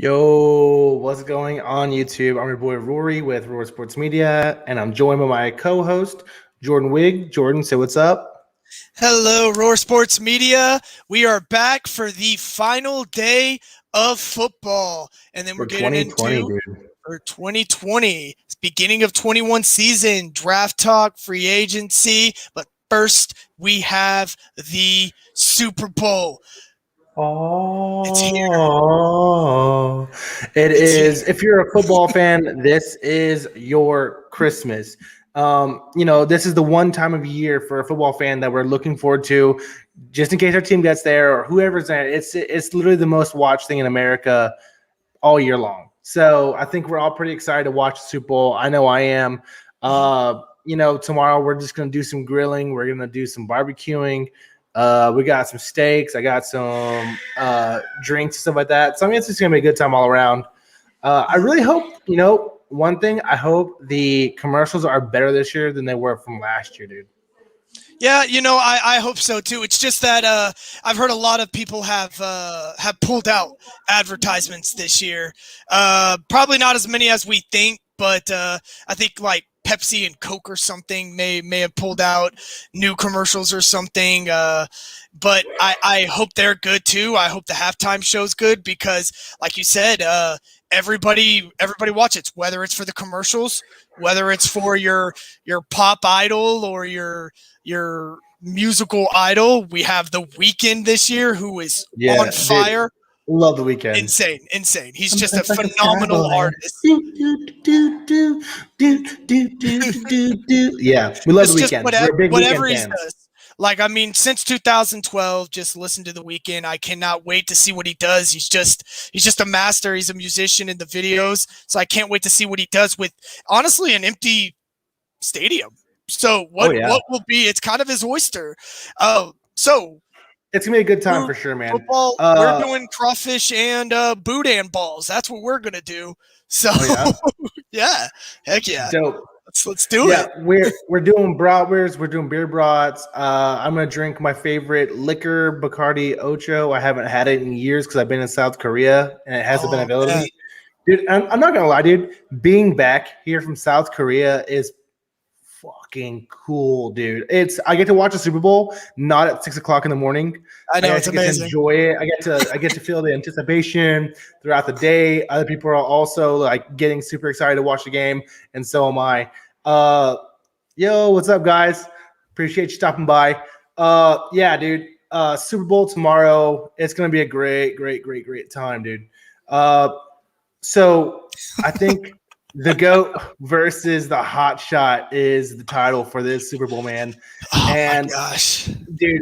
Yo, what's going on YouTube? I'm your boy Rory with Rory Sports Media, and I'm joined by my co-host Jordan Wigg. Jordan, say what's up. Hello, Roar Sports Media. We are back for the final day of football, and then we're For getting 2020, into dude. for 2020. It's beginning of 21 season, draft talk, free agency. But first, we have the Super Bowl. It's here. Oh, it It's is. here. If you're a football fan, this is your Christmas. This is the one time of year for a football fan that we're looking forward to, just in case our team gets there or whoever's there. It's literally the most watched thing in America all year long. So I think we're all pretty excited to watch the Super Bowl. I know I am. Tomorrow we're just gonna do some grilling. We're gonna do some barbecuing. We got some steaks. I got some drinks and stuff like that. So I mean, it's just gonna be a good time all around. I really hope, one thing. I hope the commercials are better this year than they were from last year, dude. Yeah, I hope so too. It's just that I've heard a lot of people have pulled out advertisements this year. Probably not as many as we think, but I think like Pepsi and Coke or something may have pulled out new commercials or something. But I hope they're good too. I hope the halftime show's good because, like you said, everybody watch it. Whether it's for the commercials, whether it's for your pop idol or your musical idol. We have The Weeknd this year, who is on fire. Dude, love The Weeknd. Insane. He's just a phenomenal artist. Yeah, we love The Just Weeknd. We're big whatever Weeknd he fans. does. Like, I mean, since 2012, just listen to The Weeknd. I cannot wait to see what he does. He's just a master. He's a musician in the videos. So I can't wait to see what he does with, honestly, an empty stadium. So what will be? It's kind of his oyster. So it's gonna be a good time for sure, man. Football, we're doing crawfish and boudin balls. That's what we're gonna do. So yeah, heck yeah, dope. Let's do it. We're doing bratwursts. We're doing beer brats. I'm gonna drink my favorite liquor, Bacardi Ocho. I haven't had it in years because I've been in South Korea and it hasn't been available to me. Dude, I'm not gonna lie, dude. Being back here from South Korea is fucking cool, dude. I get to watch the Super Bowl not at 6 o'clock in the morning. I know, it's amazing. Enjoy it. I get to feel the anticipation throughout the day. Other people are also like getting super excited to watch the game, and so am I. Yo, what's up, guys? Appreciate you stopping by. Yeah, dude. Super Bowl tomorrow. It's gonna be a great time, dude. So I think the GOAT versus the Hot Shot is the title for this Super Bowl, man. Oh my gosh, dude!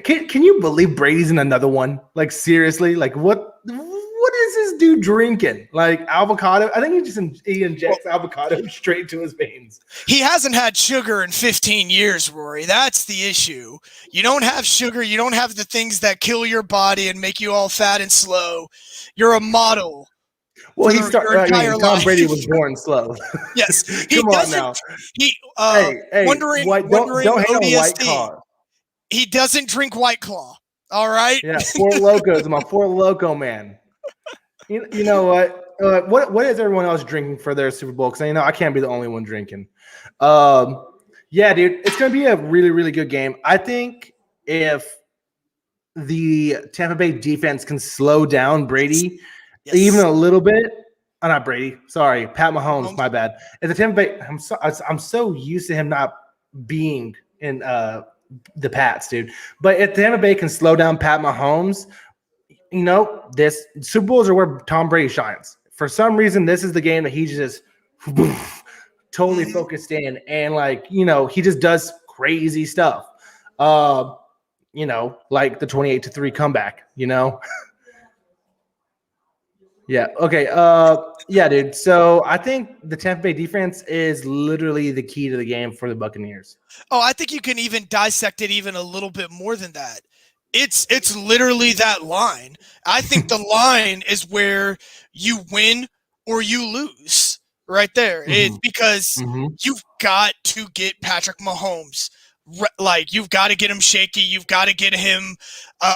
Can you believe Brady's in another one? Like, seriously, like what is this dude drinking? Like avocado? I think he injects avocado straight to his veins. He hasn't had sugar in 15 years, Rory. That's the issue. You don't have sugar. You don't have the things that kill your body and make you all fat and slow. You're a model. Well, Tom Brady was born slow. Yes, he Come doesn't. On now. He wondering don't hate on White Claw. He doesn't drink White Claw. All right. Yeah, Four Locos. I'm a Four Loco man. You know what? What is everyone else drinking for their Super Bowl? Because I can't be the only one drinking. Yeah, dude, it's gonna be a really good game. I think if the Tampa Bay defense can slow down Brady even a little bit. Not Brady. Sorry, Pat Mahomes. My bad. If the Tampa Bay, I'm so used to him not being in the Pats, dude. But if Tampa Bay can slow down Pat Mahomes, this Super Bowls are where Tom Brady shines. For some reason, this is the game that he just totally focused in, and he just does crazy stuff. Like the 28-3 comeback. Yeah. Okay. Yeah, dude. So I think the Tampa Bay defense is literally the key to the game for the Buccaneers. Oh, I think you can even dissect it even a little bit more than that. It's literally that line. I think the line is where you win or you lose right there. It's because you've got to get Patrick Mahomes Like, you've got to get him shaky. You've got to get him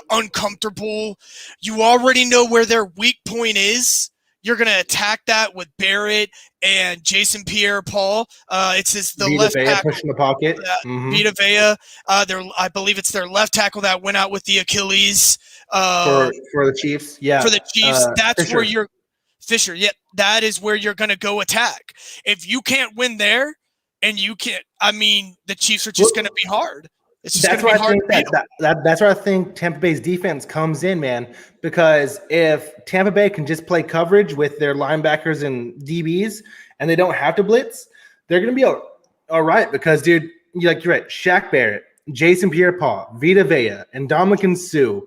uncomfortable. You already know where their weak point is. You're going to attack that with Barrett and Jason Pierre-Paul. It's the Vita left Vea tackle. pushing the pocket. Vita Vea. I believe it's their left tackle that went out with the Achilles. For the Chiefs. Yeah. For the Chiefs. That's Fisher. where you're – Fisher. Yeah, that is where you're going to go attack. If you can't win there and you can't – I mean, the Chiefs are just going to be hard. It's just that's where I think that's where I think Tampa Bay's defense comes in, man. Because if Tampa Bay can just play coverage with their linebackers and DBs, and they don't have to blitz, they're going to be all right. Because, dude, you're right. Shaq Barrett, Jason Pierre-Paul, Vita Vea, and Ndamukong Suh,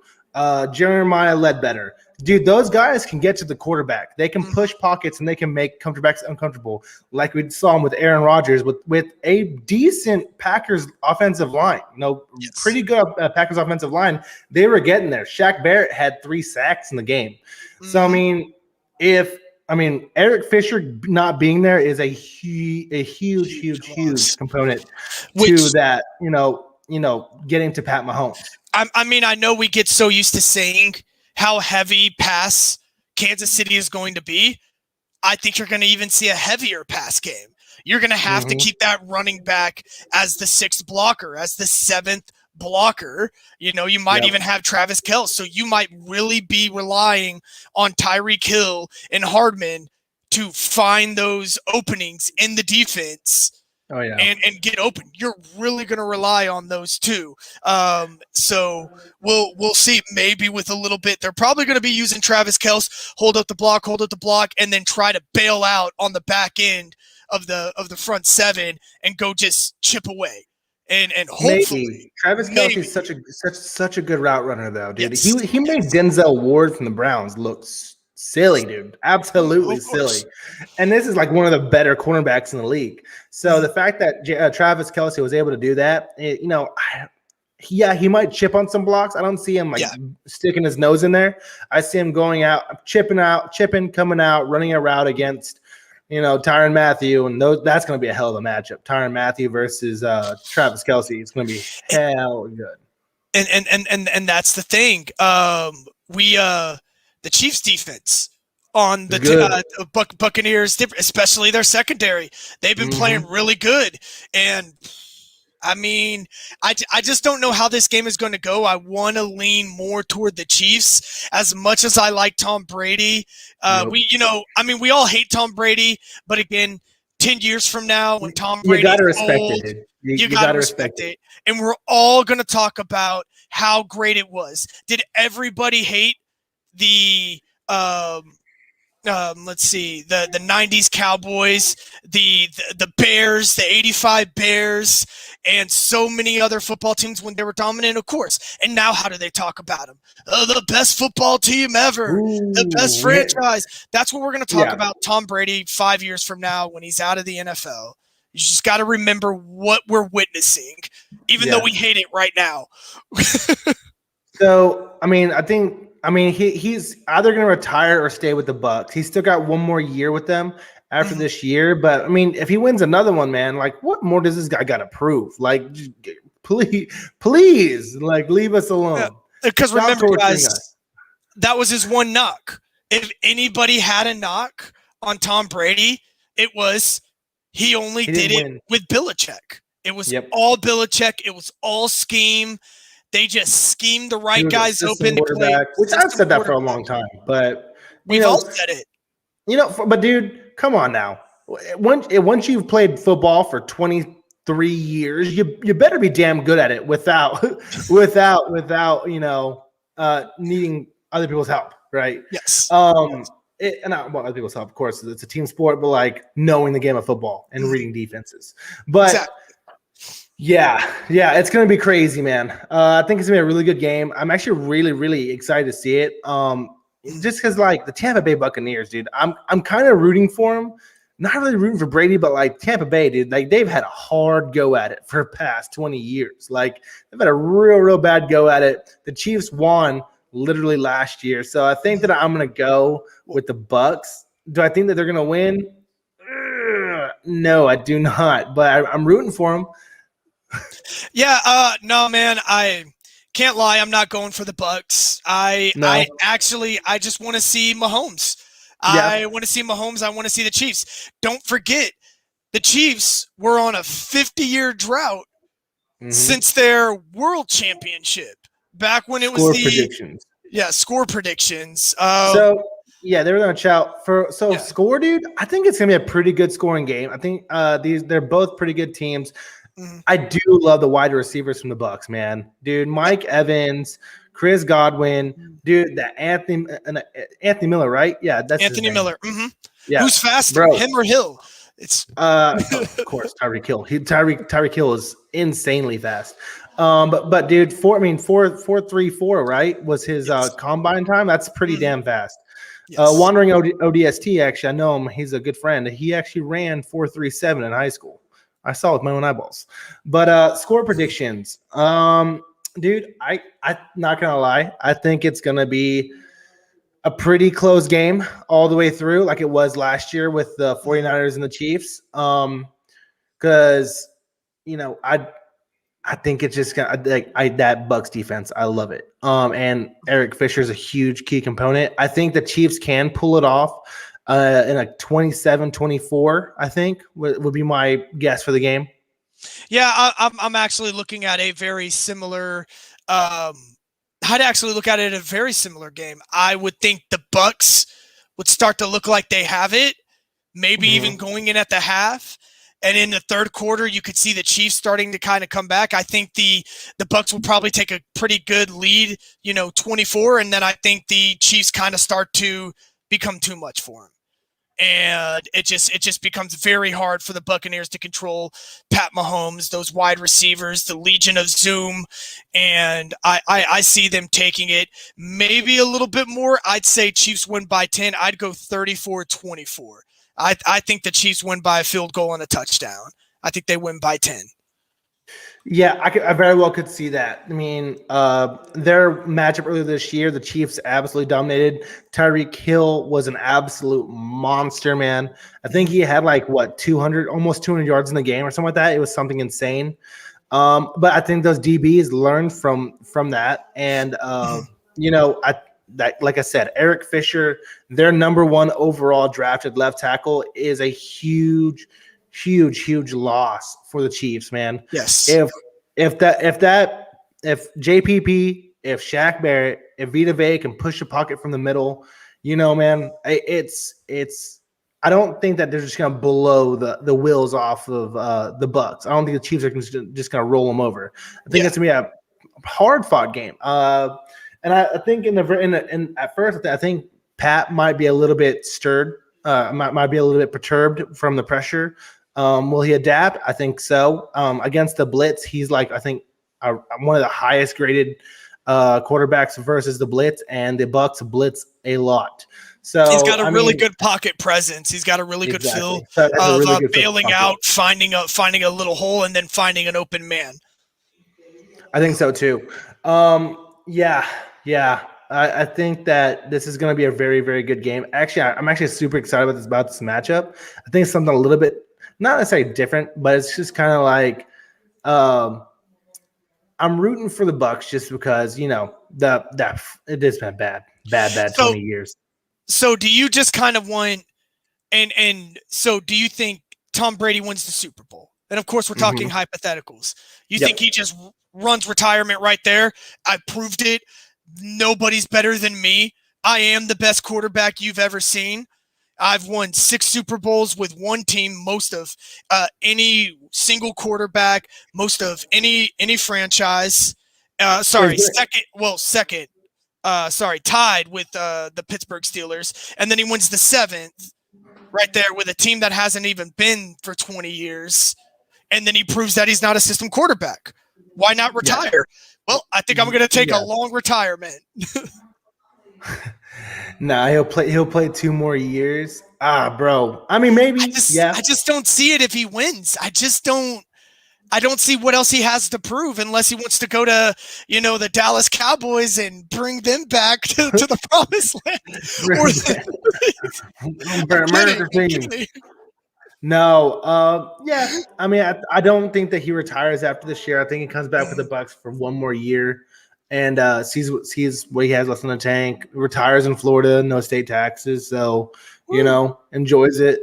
Jeremiah Ledbetter. Dude, those guys can get to the quarterback. They can push pockets and they can make quarterbacks uncomfortable, like we saw with Aaron Rodgers with a decent Packers offensive line. Pretty good Packers offensive line. They were getting there. Shaq Barrett had 3 sacks in the game. So, I mean, Eric Fisher not being there is a huge component to that, getting to Pat Mahomes. I know we get so used to saying how heavy pass Kansas City is going to be. I think you're going to even see a heavier pass game. You're going to have to keep that running back as the 6th blocker, as the 7th blocker. You might even have Travis Kelce. So you might really be relying on Tyreek Hill and Hardman to find those openings in the defense. Oh, yeah. And get open. You're really going to rely on those two. So we'll see. Maybe with a little bit, they're probably going to be using Travis Kelce, hold up the block, and then try to bail out on the back end of the front 7 and go just chip away. And hopefully Travis Kelce is such a good route runner, though, dude. Yes. He made Denzel Ward from the Browns look silly, dude. Absolutely silly. And this is like one of the better cornerbacks in the league. So the fact that Travis Kelce was able to do that, he might chip on some blocks. I don't see him sticking his nose in there. I see him going out, chipping, coming out, running a route against, Tyrann Mathieu, and that's going to be a hell of a matchup. Tyrann Mathieu versus Travis Kelce. It's going to be hell good. And that's the thing. The Chiefs defense on the Buccaneers, especially their secondary, they've been playing really good. And I mean, I just don't know how this game is going to go. I want to lean more toward the Chiefs as much as I like Tom Brady. We all hate Tom Brady, but again, 10 years from now, when Tom Brady, you got to respect it. You got to respect it. And we're all going to talk about how great it was. Did everybody hate the let's see, the 90s Cowboys, the Bears, the 85 Bears, and so many other football teams when they were dominant, of course. And now how do they talk about them? The best football team ever, the best franchise. That's what we're going to talk about Tom Brady 5 years from now when he's out of the NFL. You just got to remember what we're witnessing, even though we hate it right now. So, he's either going to retire or stay with the Bucs. He's still got one more year with them after this year. But, if he wins another one, man, what more does this guy got to prove? Please, leave us alone. Because remember, guys, that was his one knock. If anybody had a knock on Tom Brady, it was he only did it with Belichick. It was all Belichick. It was all scheme. They just schemed the right guys open to play. Which I've said that for a long time, but we've all said it. But dude, come on now. Once you've played football for 23 years, you better be damn good at it without needing other people's help, right? Yes. Other people's help, of course. It's a team sport, but knowing the game of football and reading defenses. But exactly. Yeah, it's gonna be crazy, man. I think it's gonna be a really good game. I'm actually really, really excited to see it. Just because the Tampa Bay Buccaneers, dude, I'm kind of rooting for them. Not really rooting for Brady, but Tampa Bay, dude, they've had a hard go at it for the past 20 years. They've had a real bad go at it. The Chiefs won literally last year, so I think that I'm gonna go with the Bucs. Do I think that they're gonna win? No, I do not. But I'm rooting for them. No, man, I can't lie. I'm not going for the Bucks. No. I just want to see Mahomes. Yeah. I want to see Mahomes. I want to see the Chiefs. Don't forget, the Chiefs were on a 50-year drought since their world championship. Back when it was Score predictions. score predictions. So yeah, they were gonna shout for score, dude. I think it's gonna be a pretty good scoring game. I think they're both pretty good teams. Mhm. I do love the wide receivers from the Bucks, man. Dude, Mike Evans, Chris Godwin, dude, that Anthony Miller, right? Yeah, that's Anthony his name. Miller. Mm-hmm. Yeah, Who's faster, bro. him or Hill? It's of course Tyreek Hill. Tyreek Hill is insanely fast. But dude, 4.34, right? Was his combine time? That's pretty damn fast. yes. Wandering ODST, actually, I know him. He's a good friend. He actually ran 4.37 in high school. I saw it with my own eyeballs. But score predictions. Dude, I'm not gonna lie. I think it's gonna be a pretty close game all the way through, like it was last year with the 49ers and the Chiefs. Because I think it's just gonna that Bucks defense. I love it. And Eric Fisher is a huge key component. I think the Chiefs can pull it off in a 27-24. I think would be my guess for the game. Yeah, I'm actually looking at a very similar. I'd actually look at it a very similar game. I would think the Bucks would start to look like they have it, maybe even going in at the half. And in the third quarter, you could see the Chiefs starting to kind of come back. I think the Bucks will probably take a pretty good lead, 24, and then I think the Chiefs kind of start to become too much for them. And it just becomes very hard for the Buccaneers to control Pat Mahomes, those wide receivers, the Legion of Zoom, and I see them taking it maybe a little bit more. I'd say Chiefs win by 10. I'd go 34-24. I think the Chiefs win by a field goal and a touchdown. I think they win by 10. Yeah, I very well could see that. I mean, their matchup earlier this year, the Chiefs absolutely dominated. Tyreek Hill was an absolute monster, man. I think he had almost 200 yards in the game or something like that. It was something insane. But I think those DBs learned from that, and like I said, Eric Fisher, their number one overall drafted left tackle, is a huge loss for the Chiefs, man. Yes. If JPP, if Shaq Barrett, if Vita Vea can push a pocket from the middle, man, it's I don't think that they're just gonna blow the wheels off of the Bucks. I don't think the Chiefs are just gonna roll them over. I think it's gonna be a hard fought game. And I think at first I think Pat might be a little bit stirred, might be a little bit perturbed from the pressure. Will he adapt? I think so. Against the blitz, he's I think one of the highest graded quarterbacks versus the blitz, and the Bucks blitz a lot. So he's got a really good pocket presence. He's got a really good feel of bailing out, finding a little hole, and then finding an open man. I think so too. Yeah. I think that this is going to be a very, very good game. Actually, I'm actually super excited about this matchup. I think it's something a little bit not necessarily different, but it's just kind of I'm rooting for the Bucks just because that it has been bad 20 years. So do you just kind of want and so do you think Tom Brady wins the Super Bowl? And of course, we're talking hypotheticals. You think he just runs retirement right there? I proved it. Nobody's better than me. I am the best quarterback you've ever seen. I've won 6 Super Bowls with one team, most of any single quarterback, most of any franchise. Second. Tied with the Pittsburgh Steelers. And then he wins the 7th right there with a team that hasn't even been for 20 years. And then he proves that he's not a system quarterback. Why not retire? Yeah. Well, I think I'm going to take a long retirement. Nah, he'll play 2 more years. Bro. I mean, maybe. I just don't see it if he wins. I don't see what else he has to prove unless he wants to go to, the Dallas Cowboys and bring them back to the promised land. No, yeah. I mean, I don't think that he retires after this year. I think he comes back with the Bucks for one more year and sees what he has left in the tank. Retires in Florida, no state taxes, so enjoys it.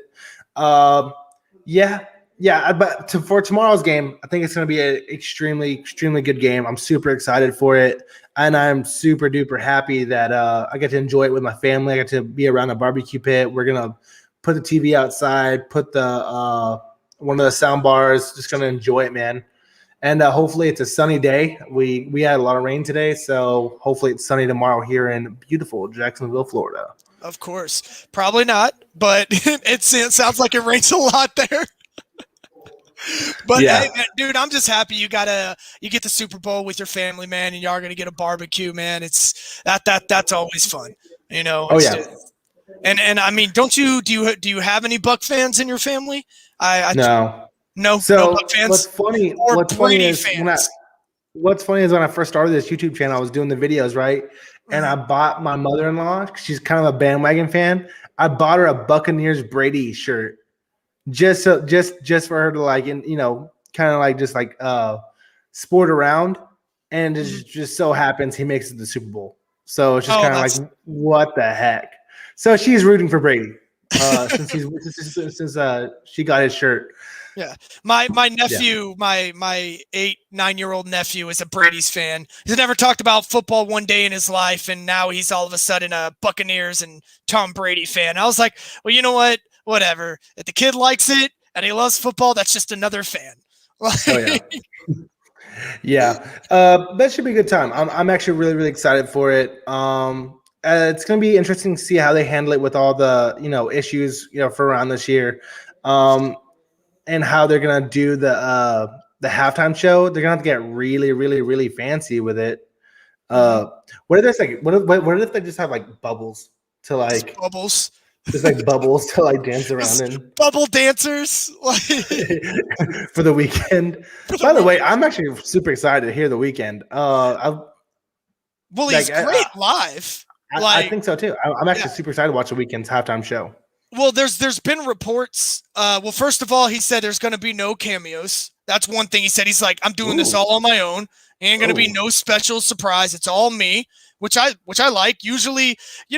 Yeah, yeah. But for tomorrow's game, I think it's going to be an extremely, extremely good game. I'm super excited for it, and I'm super duper happy that I get to enjoy it with my family. I get to be around the barbecue pit. We're gonna put the TV outside, put the one of the sound bars, just gonna enjoy it, man. And hopefully it's a sunny day. We had a lot of rain today, so hopefully it's sunny tomorrow here in beautiful Jacksonville, Florida. Of course, probably not, but it sounds like it rains a lot there. But Yeah. hey, man, dude, I'm just happy you get the Super Bowl with your family, man, and y'all are gonna get a barbecue, man. It's that's always fun, Oh yeah. And I mean, do you have any Buck fans in your family? No. No Buck fans. What's funny is when I first started this YouTube channel, I was doing the videos, right? And I bought my mother-in-law, she's kind of a bandwagon fan. I bought her a Buccaneers Brady shirt just for her to kind of like just like sport around. And it just so happens he makes it to the Super Bowl. So it's just kind of like, what the heck? So she's rooting for Brady since she got his shirt. Yeah, my nephew, my 8-9-year-old nephew is a Brady's fan. He's never talked about football one day in his life, and now he's all of a sudden a Buccaneers and Tom Brady fan. I was like, well, you know what? Whatever. If the kid likes it and he loves football, that's just another fan. Oh yeah. Yeah, that should be a good time. I'm actually really, really excited for it. It's going to be interesting to see how they handle it with all the issues for around this year, and how they're going to do the halftime show. They're going to have to get really, really, really fancy with it. What if there's what if they just have like bubbles to like just bubbles? Just like bubbles to like dance around in. Bubble dancers for the weekend. By the way, I'm actually super excited to hear the weekend. Well, he's great live. I think so too. I'm actually super excited to watch the weekend's halftime show. Well, there's been reports. Well, first of all, he said there's going to be no cameos. That's one thing he said. He's like, I'm doing this all on my own. Ain't going to be no special surprise. It's all me, which I like. Usually in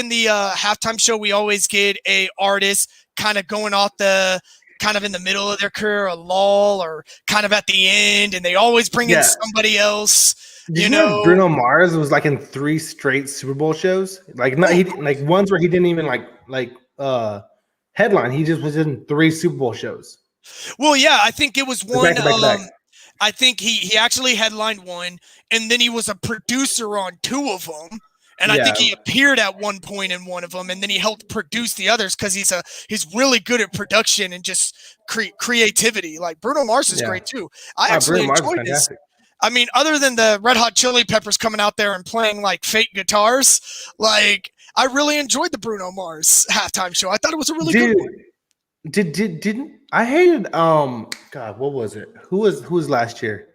the halftime show, we always get a artist kind of going off kind of in the middle of their career, a lull, or kind of at the end, and they always bring in somebody else. Did you know Bruno Mars was like in 3 straight Super Bowl shows? Like ones where he didn't even headline. He just was in 3 Super Bowl shows. Well, yeah, I think it was one. Back. I think he actually headlined one, and then he was a producer on 2 of them. And I think he appeared at one point in one of them, and then he helped produce the others because he's really good at production and just creativity. Like Bruno Mars is great too. I actually enjoyed this. I mean, other than the Red Hot Chili Peppers coming out there and playing like fake guitars, like I really enjoyed the Bruno Mars halftime show. I thought it was a really good one. Didn't I hated God, what was it? Who was last year?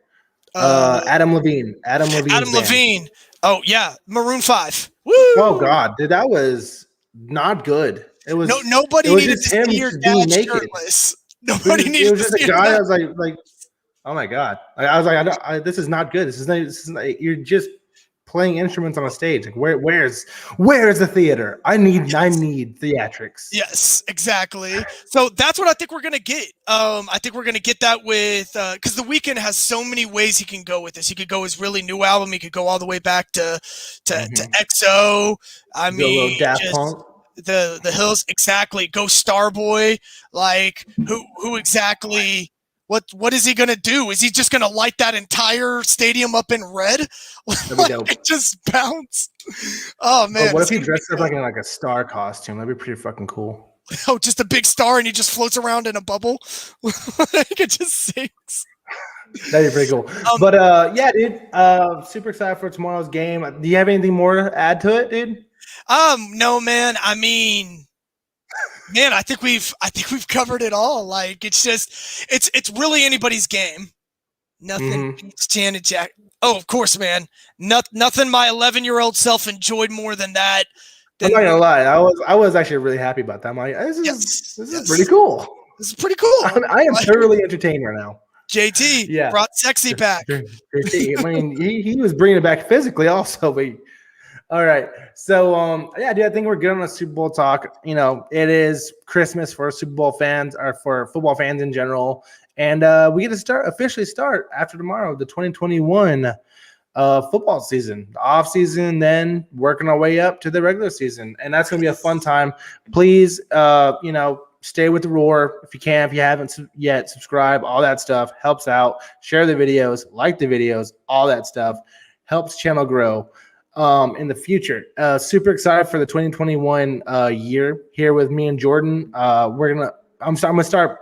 Adam Levine. Adam Levine. Oh yeah, Maroon 5. Woo! Oh God, dude, that was not good. It was nobody needed to see your dad shirtless. Nobody needed. It was just a guy. I was like, oh my God! I was like, this is not good. This is not. You're just playing instruments on a stage. Like, where's the theater? I need theatrics. Yes, exactly. So that's what I think we're gonna get. I think we're gonna get that with because The Weeknd has so many ways he can go with this. He could go his really new album. He could go all the way back to XO. I mean, Daft Punk. The Hills, exactly. Go Starboy. Like who exactly? What is he gonna do? Is he just gonna light that entire stadium up in red? It just bounce. Oh man! What if he dressed up like in a star costume? That'd be pretty fucking cool. Oh, just a big star, and he just floats around in a bubble. It just sinks. That'd be pretty cool. But yeah, dude. Super excited for tomorrow's game. Do you have anything more to add to it, dude? No, man. I mean. Man, I think we've covered it all. Like it's really anybody's game. Nothing beats Janet Jack. Oh, of course, man. Nothing my 11-year-old self enjoyed more than that. I'm not gonna lie. I was actually really happy about that. I'm like, this is pretty cool. This is pretty cool. I am thoroughly entertained right now. JT brought sexy back. JT, I mean, he was bringing it back physically also, but all right. So, yeah, dude, I think we're good on the Super Bowl talk. You know, it is Christmas for Super Bowl fans or for football fans in general. And we get to officially start after tomorrow, the 2021 football season, the off season, then working our way up to the regular season. And that's going to be a fun time. Please, you know, stay with the Roar if you can. If you haven't yet, subscribe. All that stuff helps out. Share the videos, like the videos, all that stuff helps channel grow in the future. Super excited for the 2021 year here with me and Jordan. I'm gonna start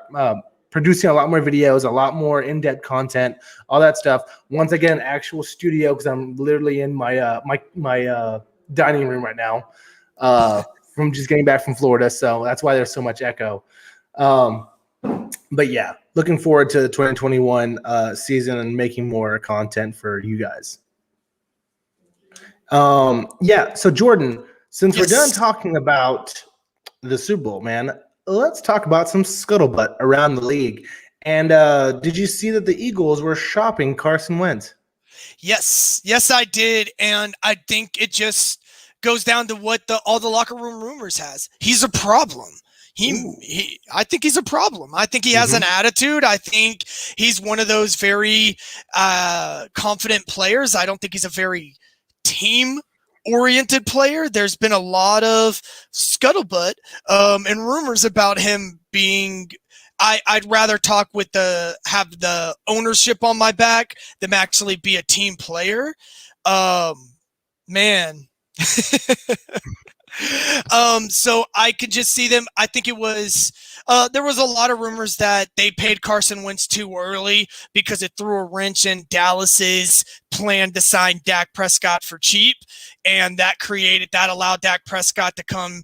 producing a lot more videos, a lot more in-depth content, all that stuff. Once again, actual studio, because I'm literally in my my dining room right now from just getting back from Florida, so that's why there's so much echo. But yeah, looking forward to the 2021 season and making more content for you guys. Yeah, so Jordan, since we're done talking about the Super Bowl, man, let's talk about some scuttlebutt around the league. And did you see that the Eagles were shopping Carson Wentz? Yes, I did, and I think it just goes down to what all the locker room rumors has. He's a problem. I think he's a problem. I think he has an attitude. I think he's one of those very confident players. I don't think he's a very team-oriented player. There's been a lot of scuttlebutt and rumors about him being. I'd rather talk with have the ownership on my back than actually be a team player. Man. So I could just see them. I think it was there was a lot of rumors that they paid Carson Wentz too early because it threw a wrench in Dallas's plan to sign Dak Prescott for cheap, and that allowed Dak Prescott to come,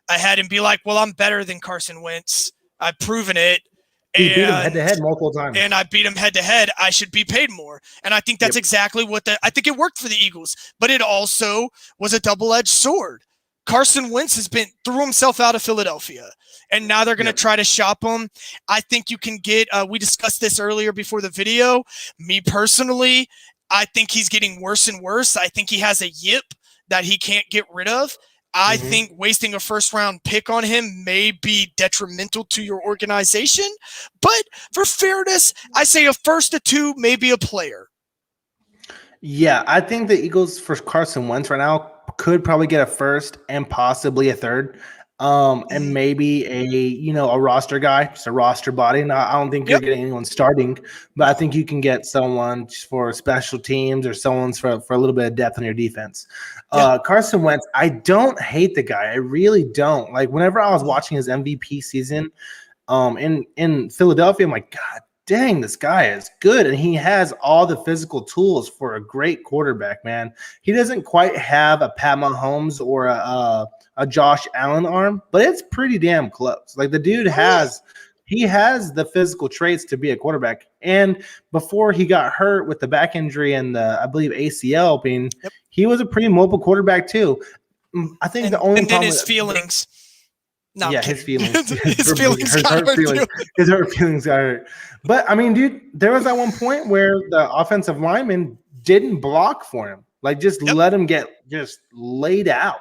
ahead and be like, well, I'm better than Carson Wentz. I've proven it. He beat him head-to-head multiple times. And I beat him head-to-head. I should be paid more. And I think that's exactly what I think it worked for the Eagles. But it also was a double-edged sword. Carson Wentz threw himself out of Philadelphia. And now they're going to try to shop him. I think you can get we discussed this earlier before the video. Me personally, I think he's getting worse and worse. I think he has a yip that he can't get rid of. I think wasting a first-round pick on him may be detrimental to your organization. But for fairness, I say a first, a two, maybe a player. Yeah, I think the Eagles for Carson Wentz right now could probably get a first and possibly a third. And maybe a roster guy, just a roster body. Now, I don't think you're getting anyone starting, but I think you can get someone for special teams or someone's for a little bit of depth on your defense. Carson Wentz, I don't hate the guy. I really don't. Like, whenever I was watching his MVP season in Philadelphia, I'm like, God dang, this guy is good. And he has all the physical tools for a great quarterback, man. He doesn't quite have a Pat Mahomes or a Josh Allen arm, but it's pretty damn close. Like, the dude has the physical traits to be a quarterback. And before he got hurt with the back injury and I believe ACL opening, he was a pretty mobile quarterback too. I think the only problem his feelings. His feelings. His feelings got hurt. His feelings got hurt. But I mean, dude, there was that one point where the offensive lineman didn't block for him. Like, just let him get just laid out.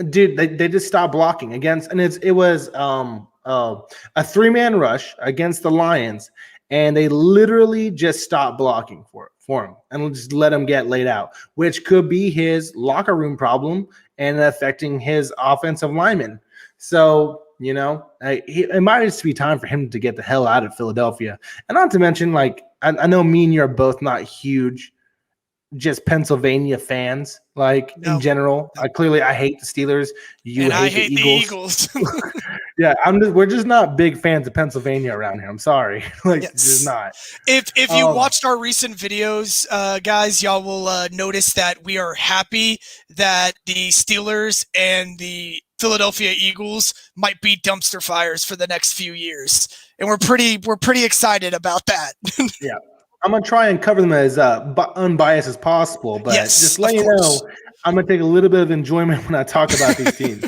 Dude, they just stopped blocking against, and it was a three-man rush against the Lions, and they literally just stopped blocking for him and just let him get laid out, which could be his locker room problem and affecting his offensive linemen. So, it might just be time for him to get the hell out of Philadelphia. And not to mention, like, I know me and you are both not huge just Pennsylvania fans, in general. Clearly, I hate the Steelers. I hate the Eagles. Yeah, we're just not big fans of Pennsylvania around here. I'm sorry, just not. If you watched our recent videos, guys, y'all will notice that we are happy that the Steelers and the Philadelphia Eagles might be dumpster fires for the next few years, and we're pretty excited about that. Yeah. I'm going to try and cover them as unbiased as possible, but just let you know, I'm going to take a little bit of enjoyment when I talk about these teams.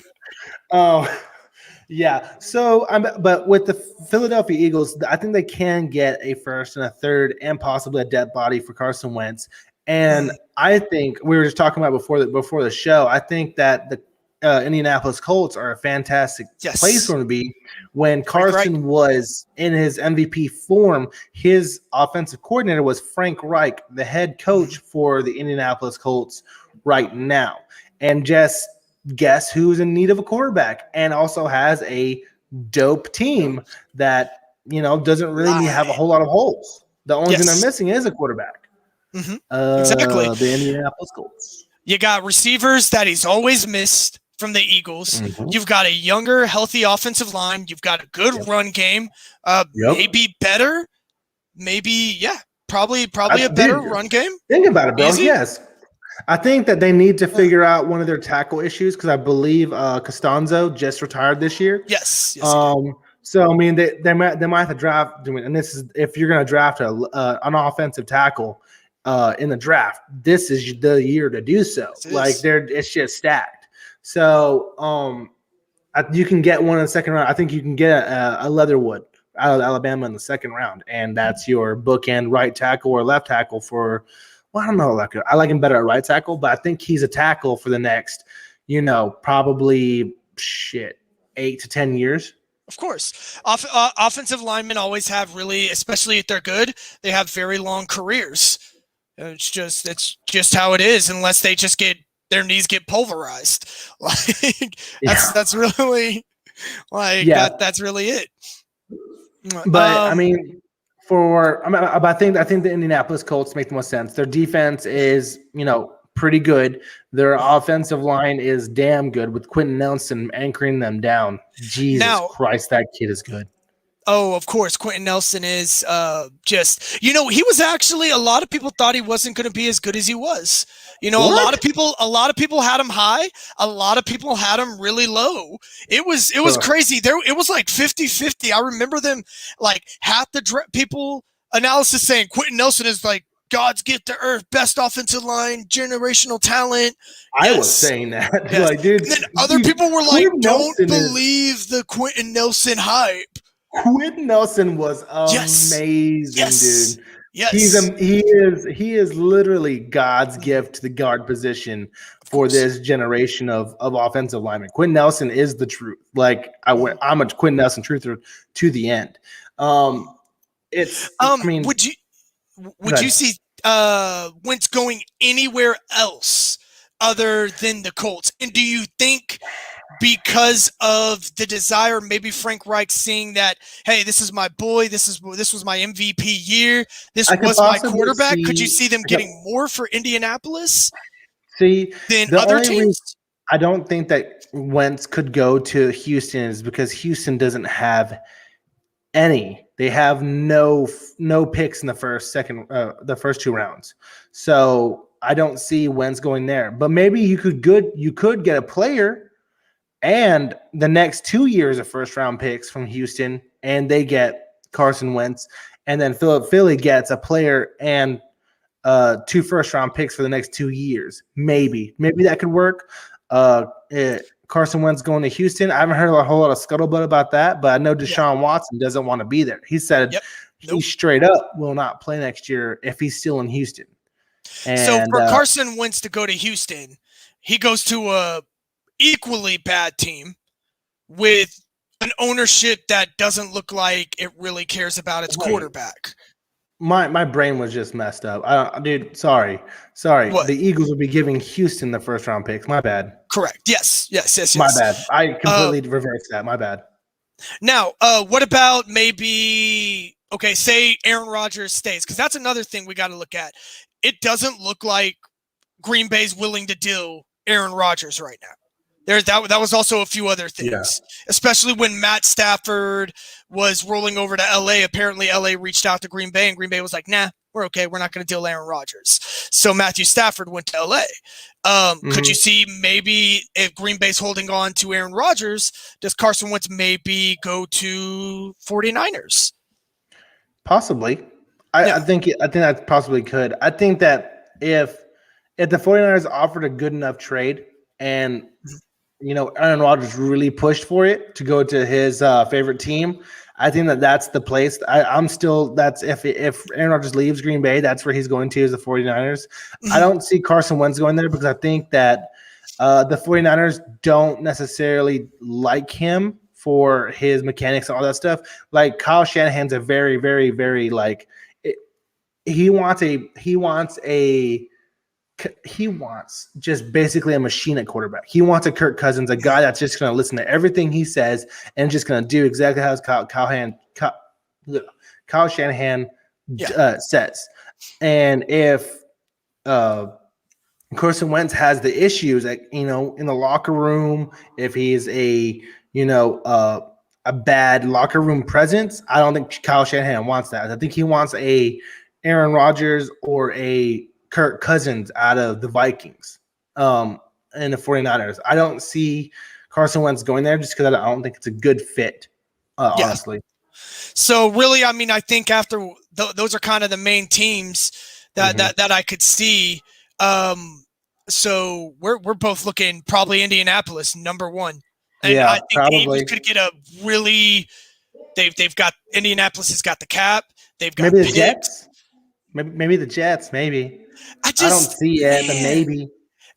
Yeah. So, but with the Philadelphia Eagles, I think they can get a first and a third, and possibly a depth body for Carson Wentz. And I think we were just talking about before the show. I think that the Indianapolis Colts are a fantastic place Yes. for him to be. When Frank Reich. Carson was in his MVP form, his offensive coordinator was Frank Reich, the head coach for the Indianapolis Colts right now. And just guess who's in need of a quarterback and also has a dope team that doesn't really have a whole lot of holes. The only thing they're missing is a quarterback. Exactly. The Indianapolis Colts. You got receivers that he's always missed from the Eagles. You've got a younger, healthy offensive line. You've got a good run game. Maybe better. Maybe, probably a better run game. Think about it, bro. Easy? Yes. I think that they need to figure out one of their tackle issues because I believe Costanzo just retired this year. Yes. So I mean, they might have to draft. And this is if you're going to draft an offensive tackle in the draft, this is the year to do so. It's just stacked. So you can get one in the second round. I think you can get a Leatherwood out of Alabama in the second round, and that's your bookend right tackle or left tackle for. Well, I don't know. I like him better at right tackle, but I think he's a tackle for the next, probably 8 to 10 years. Of course. Offensive linemen always have really, especially if they're good, they have very long careers. It's just how it is, unless they just their knees get pulverized. That's really that's really it. But I mean. I think the Indianapolis Colts make the most sense. Their defense is, pretty good. Their offensive line is damn good with Quentin Nelson anchoring them down. Jesus Christ, that kid is good. Oh, of course. Quentin Nelson is he was actually, a lot of people thought he wasn't going to be as good as he was. A lot of people had him high. A lot of people had him really low. It was crazy. It was like 50-50. I remember them half the people analysis saying Quentin Nelson is like God's gift to earth, best offensive line, generational talent. I was saying that. Yes. Dude. And then other people were like, don't believe the Quentin Nelson hype. Quentin Nelson was amazing, dude. Yes. He is literally God's gift to the guard position for this generation of offensive linemen. Quentin Nelson is the truth. I'm a Quentin Nelson truther to the end. Would you see Wentz going anywhere else other than the Colts? And do you think because of the desire, maybe Frank Reich seeing that, hey, this is my boy, this was my MVP year, this was my quarterback, could you see them getting more for Indianapolis than other teams? I don't think that Wentz could go to Houston is because Houston doesn't have any. They have no picks in the first two rounds. So I don't see Wentz going there. But maybe you could get a player and the next 2 years of first round picks from Houston, and they get Carson Wentz, and then Philly gets a player and 2 first round picks for the next 2 years. Maybe that could work. Carson Wentz going to Houston. I haven't heard a whole lot of scuttlebutt about that, but I know Deshaun Watson doesn't want to be there. He said he straight up will not play next year if he's still in Houston. And, so for Carson Wentz to go to Houston, he goes to a equally bad team with an ownership that doesn't look like it really cares about its quarterback. My brain was just messed up. Dude, sorry. What? The Eagles will be giving Houston the first round picks. My bad. Correct. Yes. My bad. I completely reversed that. My bad. Now, what about maybe say Aaron Rodgers stays, because that's another thing we got to look at. It doesn't look like Green Bay's willing to deal Aaron Rodgers right now. That was also a few other things, especially when Matt Stafford was rolling over to LA. Apparently, LA reached out to Green Bay, and Green Bay was like, nah, we're okay. We're not going to deal Aaron Rodgers. So Matthew Stafford went to LA. Could you see maybe if Green Bay's holding on to Aaron Rodgers, does Carson Wentz maybe go to 49ers? Possibly. I think that possibly could. I think that if the 49ers offered a good enough trade and Aaron Rodgers really pushed for it to go to his favorite team. I think that's the place. That's if Aaron Rodgers leaves Green Bay, that's where he's going to, is the 49ers. I don't see Carson Wentz going there because I think that the 49ers don't necessarily like him for his mechanics and all that stuff. Like Kyle Shanahan's a very, very, very he wants just basically a machine at quarterback. He wants a Kirk Cousins, a guy that's just going to listen to everything he says and just going to do exactly how Kyle Shanahan says. And if Carson Wentz has the issues, in the locker room, if he's a bad locker room presence, I don't think Kyle Shanahan wants that. I think he wants a Aaron Rodgers or a Kirk Cousins out of the Vikings and the 49ers. I don't see Carson Wentz going there just because I don't think it's a good fit, honestly. So really, I mean, I think after those are kind of the main teams that I could see. So we're both looking probably Indianapolis number one. And I think probably could get a really they've got Indianapolis has got the cap. They've got maybe the Jets. Maybe the Jets, maybe. I don't see it, but maybe.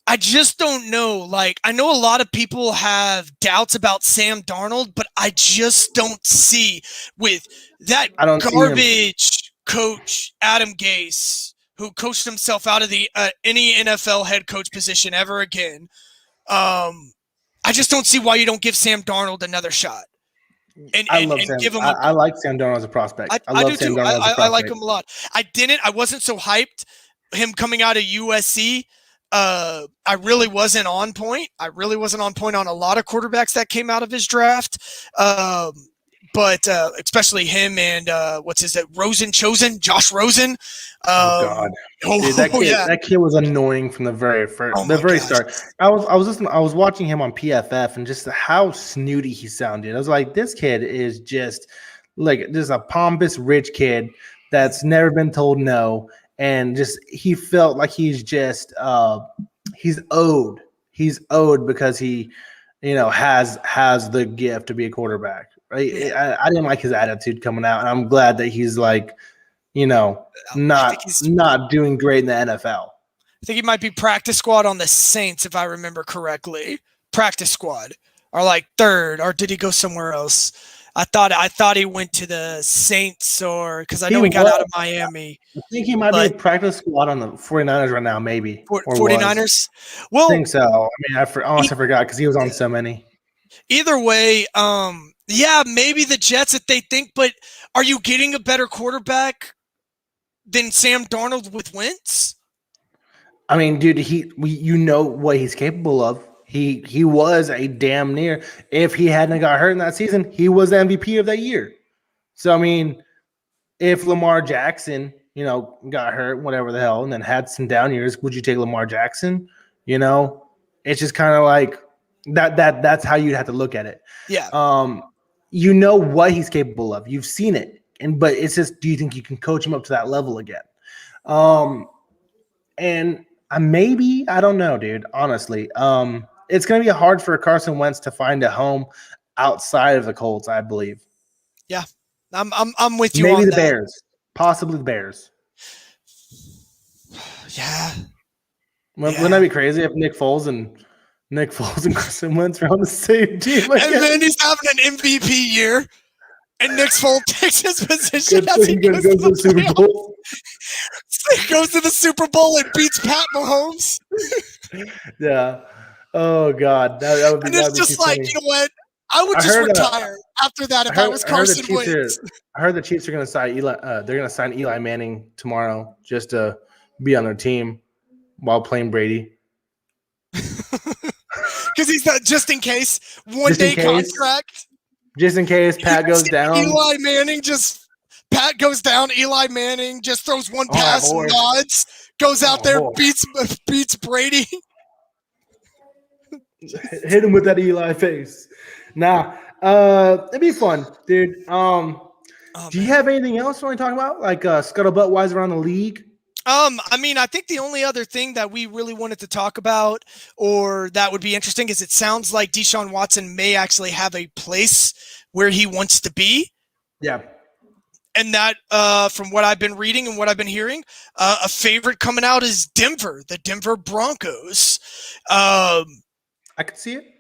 I just don't know. Like, I know a lot of people have doubts about Sam Darnold, but I just don't see with that garbage coach, Adam Gase, who coached himself out of the any NFL head coach position ever again. I just don't see why you don't give Sam Darnold another shot. I love Sam. I like Sam Darnold as a prospect. I love Sam Darnold as a prospect. I like him a lot. I wasn't so hyped him coming out of USC. I really wasn't on point. I really wasn't on point on a lot of quarterbacks that came out of his draft. But especially him and Josh Rosen. God, dude, that kid was annoying from the very start. I was watching him on PFF and just how snooty he sounded. I was like, this kid is just a pompous rich kid that's never been told no, and just he felt like he's just he's owed because he has the gift to be a quarterback. Right? I didn't like his attitude coming out, and I'm glad that he's not doing great in the NFL. I think he might be practice squad on the Saints, if I remember correctly. Practice squad, or third, or did he go somewhere else? I thought he went to the Saints, or because I know he got out of Miami. I think he might be a practice squad on the 49ers right now, maybe. 49ers? Well, I think so. I mean, I honestly forgot because he was on so many. Either way, maybe the Jets if they think, but are you getting a better quarterback than Sam Darnold with Wentz? I mean, dude, you know what he's capable of. He was a damn near. If he hadn't got hurt in that season, he was the MVP of that year. So I mean, if Lamar Jackson, got hurt, whatever the hell, and then had some down years, would you take Lamar Jackson? It's just kind of like that. That's how you'd have to look at it. Yeah. You know what he's capable of. You've seen it, but it's just, do you think you can coach him up to that level again? And maybe, I don't know, dude. Honestly, it's going to be hard for Carson Wentz to find a home outside of the Colts, I believe. Yeah, I'm with you. Maybe on the that. Bears, possibly the Bears. Yeah. Wouldn't that be crazy if Nick Foles and Carson Wentz are on the same team? And then he's having an MVP year, and Nick Foles takes his position as he goes to the Super Bowl. He goes to the Super Bowl and beats Pat Mahomes. Yeah. Oh God, that would be. And it's just like, funny. You know what? I would just retire after that if I was Carson Wentz. I heard the Chiefs are going to sign Eli. They're going to sign Eli Manning tomorrow just to be on their team while playing Brady. Because he's not, just in case, one-day contract. Just in case Pat goes down. Pat goes down. Eli Manning just throws one pass, nods, goes out there, beats Brady. Hit him with that Eli face. Nah, it'd be fun, dude. Do you have anything else you want to talk about, like scuttlebutt wise around the league? I mean, I think the only other thing that we really wanted to talk about or that would be interesting is it sounds like Deshaun Watson may actually have a place where he wants to be. Yeah. And that, from what I've been reading and what I've been hearing, a favorite coming out is Denver, the Denver Broncos. I could see it.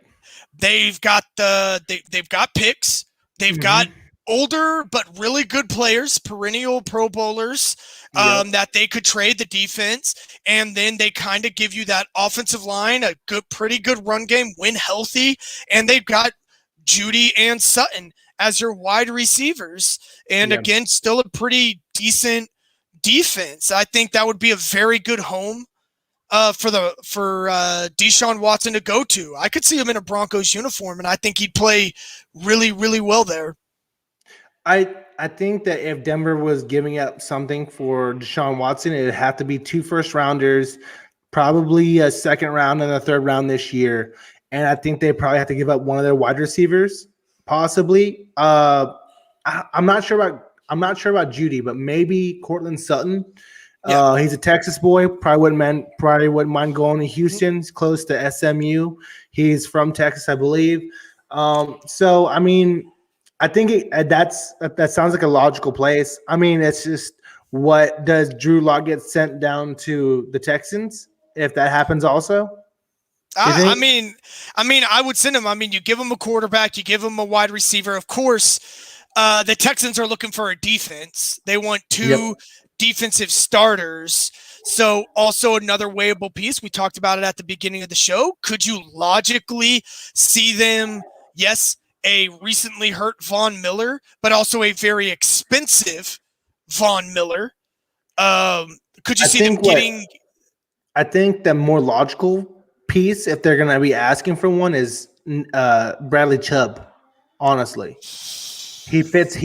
They've got they've got picks. They've got older but really good players, perennial Pro Bowlers, that they could trade the defense, and then they kind of give you that offensive line, a pretty good run game when healthy, and they've got Judy and Sutton as your wide receivers, and again, still a pretty decent defense. I think that would be a very good home for Deshaun Watson to go to. I could see him in a Broncos uniform, and I think he'd play really, really well there. I think that if Denver was giving up something for Deshaun Watson, it'd have to be 2 first-rounders, probably a second round and a third round this year. And I think they probably have to give up one of their wide receivers, possibly. I'm not sure about Judy, but maybe Cortland Sutton. Yeah. He's a Texas boy. Probably wouldn't mind going to Houston. He's close to SMU. He's from Texas, I believe. So I mean, I think that sounds like a logical place. I mean, it's just, what does Drew Lock get sent down to the Texans if that happens also? I mean, I would send him. I mean, you give him a quarterback, you give him a wide receiver. Of course, the Texans are looking for a defense. They want 2 defensive starters. So also another weighable piece. We talked about it at the beginning of the show. Could you logically see them? Yes, a recently hurt Von Miller, but also a very expensive Von Miller. Could you see them getting? I think the more logical piece, if they're going to be asking for one, is Bradley Chubb. Honestly, he fits.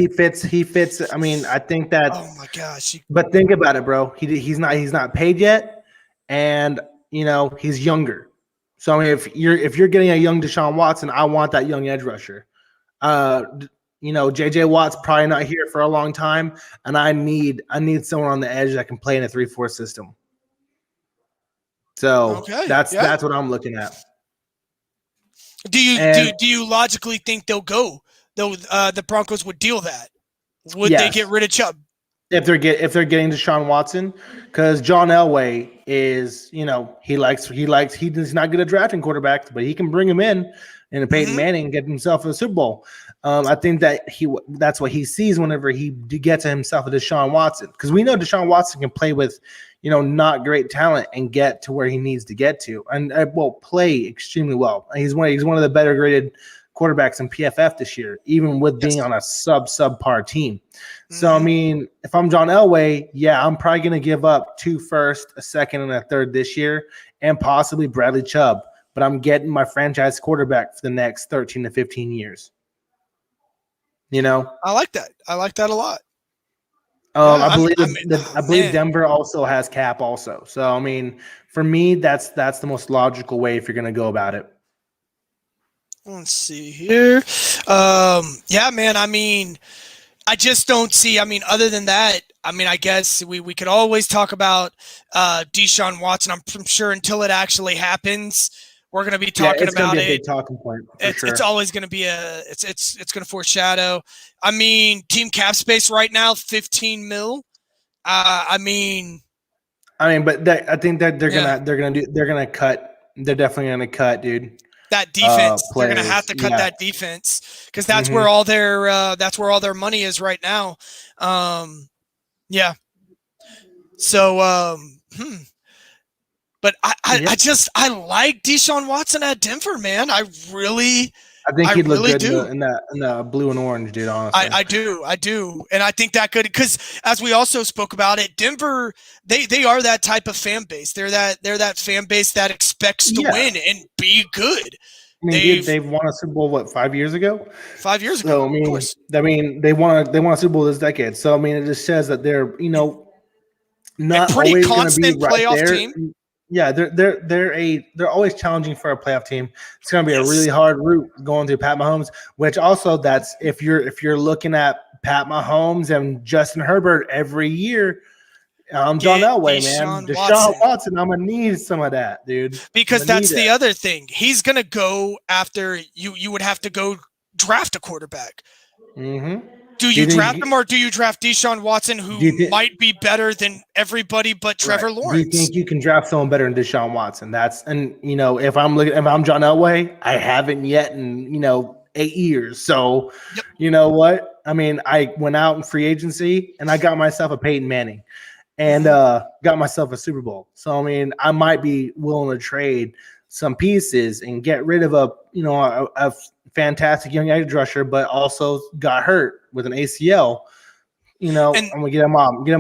I mean, I think that. Oh my gosh! But think about it, bro. He's not paid yet, and he's younger. So I mean, if you're getting a young Deshaun Watson, I want that young edge rusher. JJ Watt's probably not here for a long time, and I need someone on the edge that can play in a 3-4 system. So that's what I'm looking at. Do you logically think the Broncos would deal that? Would they get rid of Chubb? If they're getting Deshaun Watson, because John Elway is, he's not good at drafting quarterbacks, but he can bring him in and Peyton Manning and get himself a Super Bowl. I think that that's what he sees whenever he gets himself a Deshaun Watson, because we know Deshaun Watson can play with, not great talent and get to where he needs to get to, and will play extremely well. He's one of the better graded quarterbacks in PFF this year, even with being on a subpar team. So, I mean, if I'm John Elway, I'm probably going to give up 2 first, a second, and a third this year, and possibly Bradley Chubb. But I'm getting my franchise quarterback for the next 13 to 15 years. I like that. I like that a lot. I believe Denver also has cap also. So, I mean, for me, that's the most logical way if you're going to go about it. Let's see here. Man, I mean, I just don't see, other than that, I guess we could always talk about Deshaun Watson. I'm sure until it actually happens, we're going to be talking about it. It's going to be a big talking point for sure. It's always going to be it's going to foreshadow. I mean, team cap space right now, $15 million. But I think that they're going to cut. They're definitely going to cut, dude. That defense, they're going to have to cut that defense, because that's where all their money is right now. So, but I like Deshaun Watson at Denver, man. I think he'd look good in the blue and orange, dude. Honestly, I do, and I think that could, because as we also spoke about it, Denver, they are that type of fan base. They're that fan base that expects to win and be good. I mean, they've won a Super Bowl 5 years ago? 5 years ago. So I mean, they won a Super Bowl this decade. So I mean, it just says that they're not pretty always constant be right playoff there. team. Yeah, they're always challenging for a playoff team. It's going to be a really hard route going through Pat Mahomes, which also that's if you're looking at Pat Mahomes and Justin Herbert every year, I'm John Get Elway, man. Deshaun Deshaun Watson. Watson. I'm gonna need some of that, dude. Because I'm gonna that's need the that. other thing. He's gonna go after you. You would have to go draft a quarterback. Mm-hmm. Do you draft him or do you draft Deshaun Watson, who might be better than everybody but Trevor Lawrence? Do you think you can draft someone better than Deshaun Watson? If I'm John Elway, I haven't yet in 8 years. So, You know what? I mean, I went out in free agency and I got myself a Peyton Manning and got myself a Super Bowl. So, I mean, I might be willing to trade some pieces and get rid of a fantastic young edge rusher, but also got hurt with an ACL. I'm gonna get him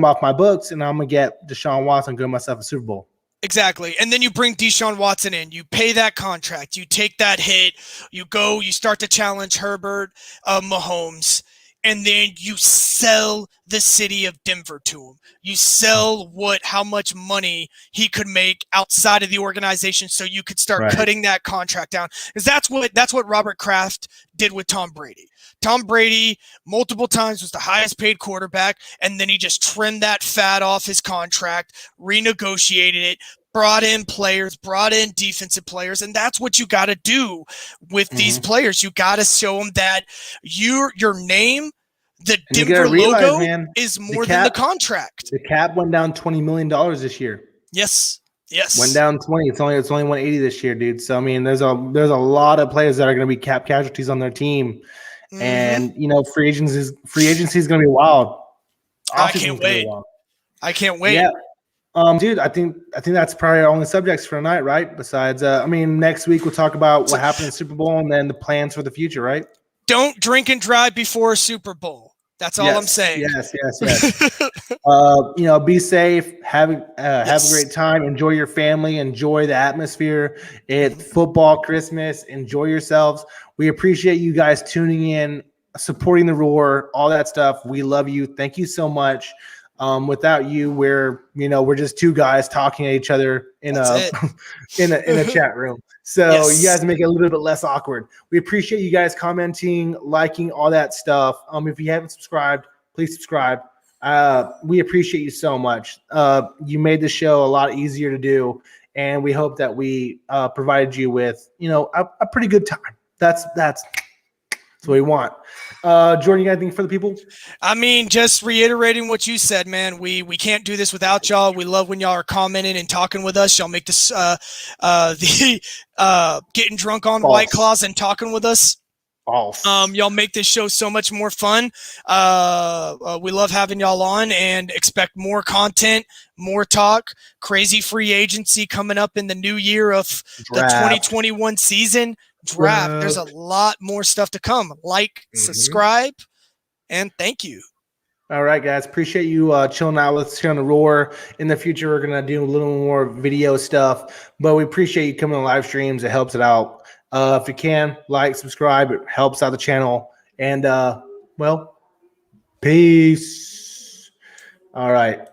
off my books, and I'm gonna get Deshaun Watson, get myself a Super Bowl. Exactly. And then you bring Deshaun Watson in, you pay that contract, you take that hit, you start to challenge Herbert, Mahomes, and then you sell the city of Denver to him. You sell how much money he could make outside of the organization, so you could start cutting that contract down. Because that's what Robert Kraft did with Tom Brady. Tom Brady multiple times was the highest paid quarterback, and then he just trimmed that fat off his contract, renegotiated it, brought in players, brought in defensive players, and that's what you got to do with these players. You got to show them that your name, the Denver logo, is more than the contract. The cap went down $20 million this year. Yes. Went down 20. It's only 180 this year, dude. So I mean, there's a lot of players that are going to be cap casualties on their team. And free agency is going to be wild. I can't wait. Yeah, dude. I think that's probably our only subjects for tonight, right? Besides, next week we'll talk about what happened in the Super Bowl and then the plans for the future, right? Don't drink and drive before a Super Bowl. That's all I'm saying. Yes. Be safe. Have a great time. Enjoy your family. Enjoy the atmosphere. It's football, Christmas. Enjoy yourselves. We appreciate you guys tuning in, supporting the Roar, all that stuff. We love you. Thank you so much. Without you, we're just two guys talking to each other in a chat room. So you guys make it a little bit less awkward. We appreciate you guys commenting, liking, all that stuff. If you haven't subscribed, please subscribe. We appreciate you so much. You made the show a lot easier to do, and we hope that we provided you with a pretty good time. That's what we want. Jordan, you got anything for the people? I mean, just reiterating what you said, man. We can't do this without y'all. We love when y'all are commenting and talking with us. Y'all make this getting drunk on White Claws and talking with us. Y'all make this show so much more fun. We love having y'all on, and expect more content, more talk. Crazy free agency coming up in the new year of the 2021 season. Draft. There's a lot more stuff to come. Subscribe, and thank you. All right, guys. Appreciate you chilling out with us here on the Roar. In the future, we're going to do a little more video stuff, but we appreciate you coming on live streams. It helps it out. If you can, subscribe. It helps out the channel. And, peace. All right.